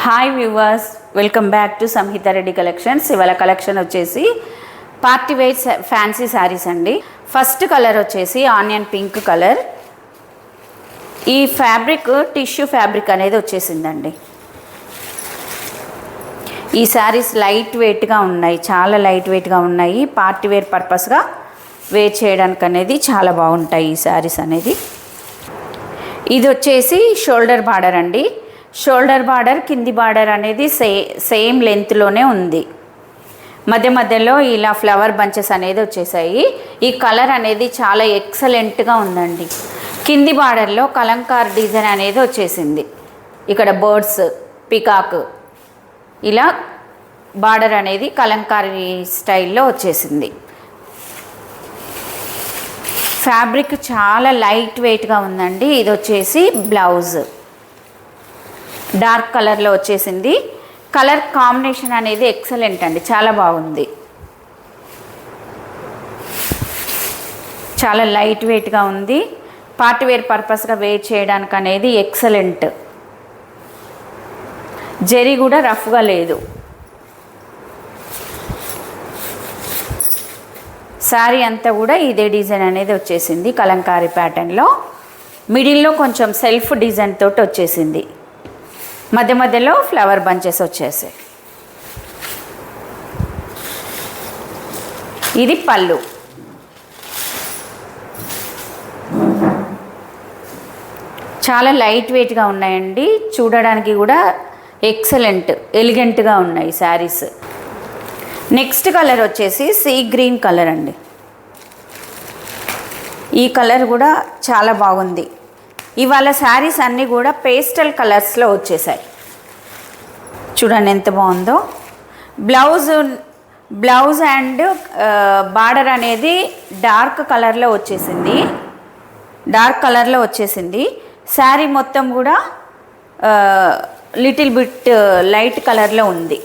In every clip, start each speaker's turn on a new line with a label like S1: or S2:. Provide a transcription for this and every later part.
S1: Hi viewers, welcome back to Samhita Reddy collections. ఇవాళ collection వచ్చేసి party wear fancy sarees అండి. First colour వచ్చేసి ఆనియన్ పింక్ కలర్. ఈ ఫ్యాబ్రిక్ టిష్యూ ఫ్యాబ్రిక్ అనేది వచ్చేసిందండి. ఈ శారీస్ లైట్ వెయిట్గా ఉన్నాయి, చాలా లైట్ వెయిట్గా ఉన్నాయి. పార్టీ వేర్ పర్పస్గా వేర్ చేయడానికి అనేది చాలా బాగుంటాయి ఈ శారీస్ అనేది. ఇది వచ్చేసి షోల్డర్ బార్డర్ అండి. షోల్డర్ బార్డర్ కింది బార్డర్ అనేది సేమ్ లెంత్లోనే ఉంది. మధ్య మధ్యలో ఇలా ఫ్లవర్ బంచెస్ అనేది వచ్చేసాయి. ఈ కలర్ అనేది చాలా ఎక్సలెంట్గా ఉందండి. కింది బార్డర్లో కలంకార్ డిజైన్ అనేది వచ్చేసింది. ఇక్కడ బర్డ్స్, పికాక్ ఇలా బార్డర్ అనేది కలంకారీ స్టైల్లో వచ్చేసింది. ఫ్యాబ్రిక్ చాలా లైట్ వెయిట్గా ఉందండి. ఇది వచ్చేసి బ్లౌజ్ డార్క్ కలర్లో వచ్చేసింది. కలర్ కాంబినేషన్ అనేది ఎక్సలెంట్ అండి, చాలా బాగుంది. చాలా లైట్ వెయిట్గా ఉంది. పార్టీ వేర్ పర్పస్గా వేర్ చేయడానికి అనేది ఎక్సలెంట్. జరీ కూడా రఫ్గా లేదు. శారీ అంతా కూడా ఇదే డిజైన్ అనేది వచ్చేసింది కలంకారీ ప్యాటర్న్లో. మిడిల్లో కొంచెం సెల్ఫ్ డిజైన్ తోటి వచ్చేసింది. మధ్య మధ్యలో ఫ్లవర్ బంచెస్ వచ్చేసాయి. ఇది పళ్ళు. చాలా లైట్ వెయిట్గా ఉన్నాయండి. చూడడానికి కూడా ఎక్సలెంట్, ఎలిగెంట్గా ఉన్నాయి శారీస్. నెక్స్ట్ కలర్ వచ్చేసి సీ గ్రీన్ కలర్ అండి. ఈ కలర్ కూడా చాలా బాగుంది. ఇవాళ శారీస్ అన్నీ కూడా పేస్టల్ కలర్స్లో వచ్చేసాయి. చూడండి ఎంత బాగుందో. బ్లౌజ్ అండ్ బార్డర్ అనేది డార్క్ కలర్లో వచ్చేసింది. శారీ మొత్తం కూడా లిటిల్ బిట్ లైట్ కలర్లో ఉంది.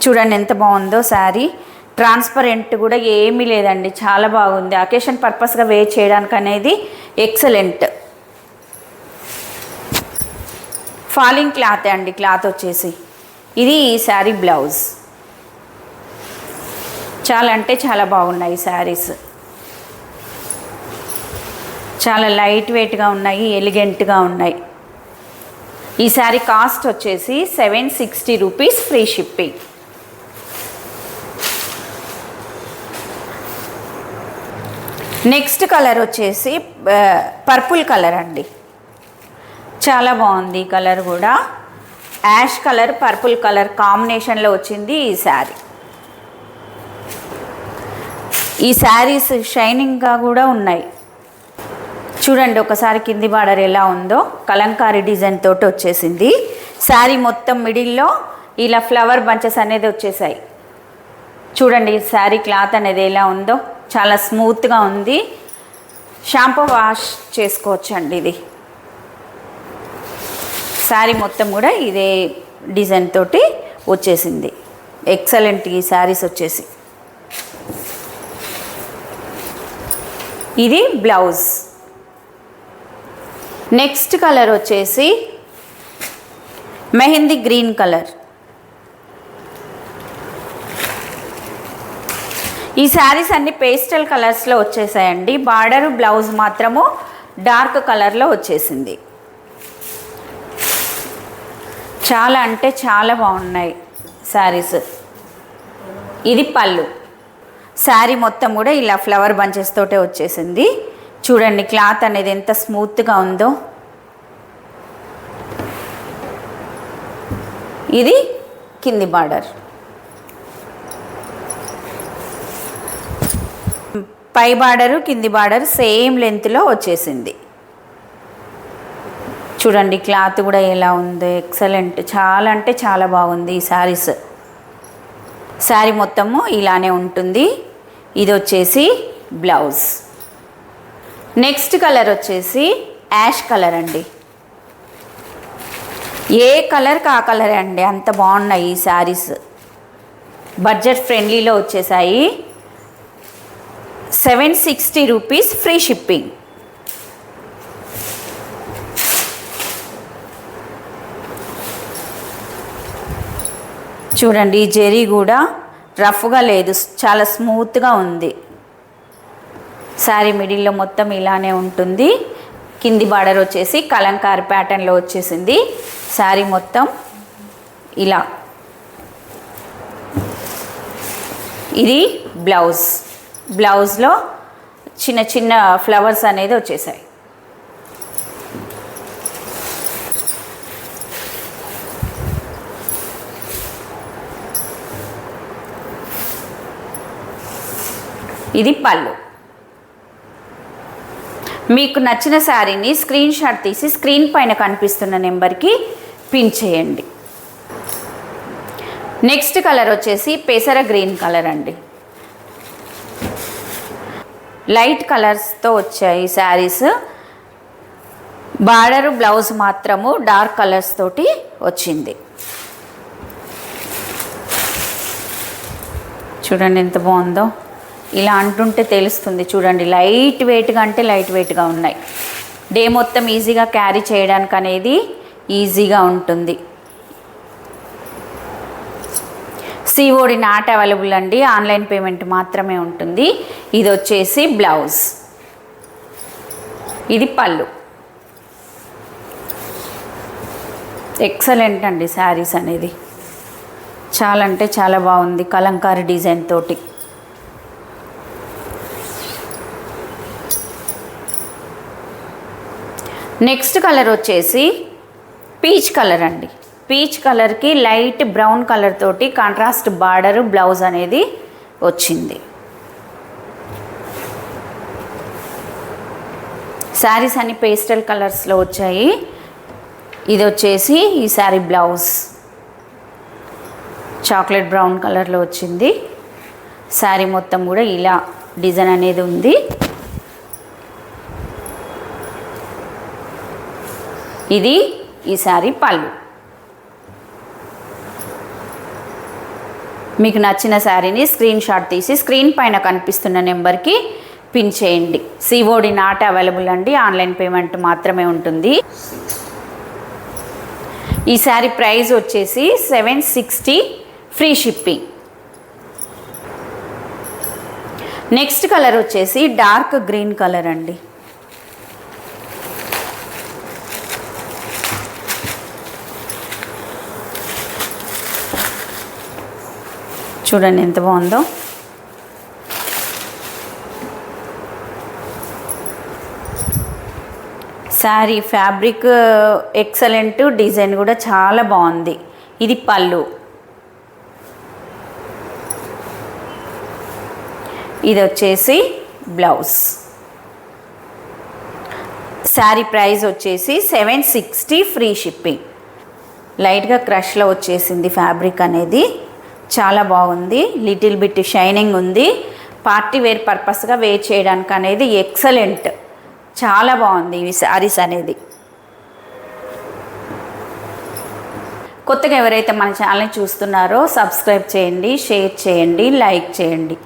S1: చూడండి ఎంత బాగుందో శారీ. ట్రాన్స్పరెంట్ కూడా ఏమీ లేదండి, చాలా బాగుంది. అకేషన్ పర్పస్గా వేర్ చేయడానికి అనేది ఎక్సలెంట్. ఫాలింగ్ క్లాత్ అండి, క్లాత్ వచ్చేసి ఇది ఈ శారీ బ్లౌజ్. చాలా అంటే చాలా బాగున్నాయి శారీస్. చాలా లైట్ వెయిట్గా ఉన్నాయి, ఎలిగెంట్గా ఉన్నాయి. ఈ శారీ కాస్ట్ వచ్చేసి 760 rupees, free shipping. Next colour వచ్చేసి పర్పుల్ కలర్ అండి. చాలా బాగుంది. ఈ కలర్ కూడా యాష్ కలర్, పర్పుల్ కలర్ కాంబినేషన్లో వచ్చింది ఈ శారీ. ఈ శారీస్ షైనింగ్గా కూడా ఉన్నాయి. చూడండి ఒకసారి కింది బార్డర్ ఎలా ఉందో, కలంకారీ డిజైన్ తోటి వచ్చేసింది. శారీ మొత్తం మిడిల్లో ఇలా ఫ్లవర్ బంచెస్ అనేది వచ్చేసాయి. చూడండి ఈ శారీ క్లాత్ అనేది ఎలా ఉందో, చాలా స్మూత్గా ఉంది. షాంపూ వాష్ చేసుకోవచ్చు అండి. ఇది శారీ మొత్తం కూడా ఇదే డిజైన్ తోటి వచ్చేసింది. ఎక్సలెంట్ ఈ శారీస్ వచ్చేసి. ఇది బ్లౌజ్. నెక్స్ట్ కలర్ వచ్చేసి మెహందీ గ్రీన్ కలర్. ఈ శారీస్ అన్ని పేస్టల్ కలర్స్లో వచ్చేసాయండి. బార్డర్, బ్లౌజ్ మాత్రము డార్క్ కలర్లో వచ్చేసింది. చాలా అంటే చాలా బాగున్నాయి శారీస్. ఇది పళ్ళు. శారీ మొత్తం కూడా ఇలా ఫ్లవర్ బంచెస్ తోటే వచ్చేసింది. చూడండి క్లాత్ అనేది ఎంత స్మూత్గా ఉందో. ఇది కింది బార్డర్. పై బార్డరు కింది బార్డర్ సేమ్ లెంత్లో వచ్చేసింది. చూడండి క్లాత్ కూడా ఎలా ఉందో, ఎక్సలెంట్. చాలా అంటే చాలా బాగుంది ఈ శారీస్. శారీ మొత్తము ఇలానే ఉంటుంది. ఇది వచ్చేసి బ్లౌజ్. నెక్స్ట్ కలర్ వచ్చేసి యాష్ కలర్ అండి. ఏ కలర్కి ఆ కలరే అండి, అంత బాగున్నాయి ఈ శారీస్. బడ్జెట్ ఫ్రెండ్లీలో వచ్చేసాయి. 760 రూపీస్, ఫ్రీ షిప్పింగ్. చూడండి ఈ జెరీ కూడా రఫ్గా లేదు, చాలా స్మూత్గా ఉంది. శారీ మిడిల్లో మొత్తం ఇలానే ఉంటుంది. కింది బార్డర్ వచ్చేసి కలంకారీ ప్యాటర్న్లో వచ్చేసింది. శారీ మొత్తం ఇలా. ఇది బ్లౌజ్లో చిన్న చిన్న ఫ్లవర్స్ అనేది వచ్చేసాయి. ఇది పళ్ళు. మీకు నచ్చిన శారీని స్క్రీన్ షాట్ తీసి స్క్రీన్ పైన కనిపిస్తున్న నెంబర్కి పిన్ చేయండి. నెక్స్ట్ కలర్ వచ్చేసి పెసర గ్రీన్ కలర్ అండి. లైట్ కలర్స్తో వచ్చాయి శారీస్. బార్డరు బ్లౌజ్ మాత్రము డార్క్ కలర్స్ తోటి వచ్చింది. చూడండి ఎంత బాగుందో. ఇలా అంటుంటే తెలుస్తుంది. చూడండి లైట్ వెయిట్గా అంటే లైట్ వెయిట్గా ఉన్నాయి. డే మొత్తం ఈజీగా క్యారీ చేయడానికి అనేది ఈజీగా ఉంటుంది. సిఓడి నాట్ అవైలబుల్ అండి, ఆన్లైన్ పేమెంట్ మాత్రమే ఉంటుంది. ఇది వచ్చేసి బ్లౌజ్, ఇది పళ్ళు. ఎక్సలెంట్ అండి శారీస్ అనేది. చాలా అంటే చాలా బాగుంది కలంకారీ డిజైన్ తోటి. నెక్స్ట్ కలర్ వచ్చేసి పీచ్ కలర్ అండి. పీచ్ కలర్కి లైట్ బ్రౌన్ కలర్ తోటి కాంట్రాస్ట్ బార్డరు బ్లౌజ్ అనేది వచ్చింది. శారీస్ అన్ని పేస్టల్ కలర్స్లో వచ్చాయి. ఇది వచ్చేసి ఈ శారీ బ్లౌజ్ చాక్లెట్ బ్రౌన్ కలర్లో వచ్చింది. శారీ మొత్తం కూడా ఇలా డిజైన్ అనేది ఉంది. ఇది ఈ శారీ పళ్ళు. మీకు నచ్చిన శారీని స్క్రీన్ షాట్ తీసి స్క్రీన్ పైన కనిపిస్తున్న నెంబర్కి పిన్ చేయండి. సిఓడి నాట్ అవైలబుల్ అండి, ఆన్లైన్ పేమెంట్ మాత్రమే ఉంటుంది. ఈ శారీ ప్రైస్ వచ్చేసి 760 ఫ్రీ షిప్పింగ్. నెక్స్ట్ కలర్ వచ్చేసి డార్క్ గ్రీన్ కలర్ అండి. చూడండి ఎంత బాగుందో. శారీ ఫ్యాబ్రిక్ ఎక్సలెంట్, డిజైన్ కూడా చాలా బాగుంది. ఇది పళ్ళు. ఇది వచ్చేసి బ్లౌజ్. శారీ ప్రైస్ వచ్చేసి 760 ఫ్రీ షిప్పింగ్. లైట్గా క్రష్లో వచ్చేసింది ఫ్యాబ్రిక్ అనేది. చాలా బాగుంది, లిటిల్ బిట్ షైనింగ్ ఉంది. పార్టీ వేర్ పర్పస్గా వేర్ చేయడానికి అనేది ఎక్సలెంట్, చాలా బాగుంది ఈ శారీస్ అనేది. కొత్తగా ఎవరైతే మన ఛానల్ని చూస్తున్నారో సబ్స్క్రైబ్ చేయండి, షేర్ చేయండి, లైక్ చేయండి.